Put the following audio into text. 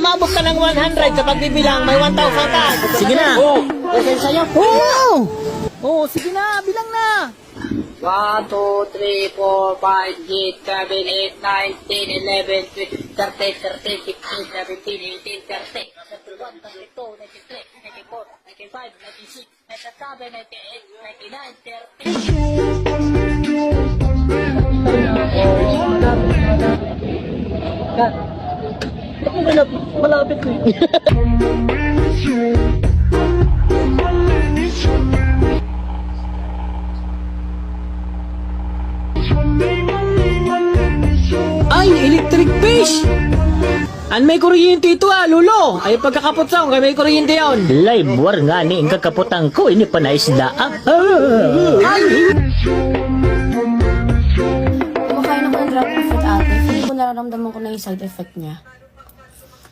umabot ka ng 100 sa pagbibilang, may 1,000 ka. Sige na. Oo. Kasi sa'yo. Oo! Oo, sige na, bilang na. 1, 2, 3, 4, 5, 6, 7, 8, 9, 10, 11, 12, 13, 14, 15, 17, 18, 30, 31, 32, 93, 94, 95, 96, 97, 98, 99, 30. Malapit ko eh. Ay, electric fish! An may kuryente ito lulo. Ay pagkakapot sa kay may kuryente yon. Live war nga ni ang kakaputang ko, ini pa na isda. Kumakain ako ng drug fruit ate. Feeling ko nararamdaman ko na yung side effect niya.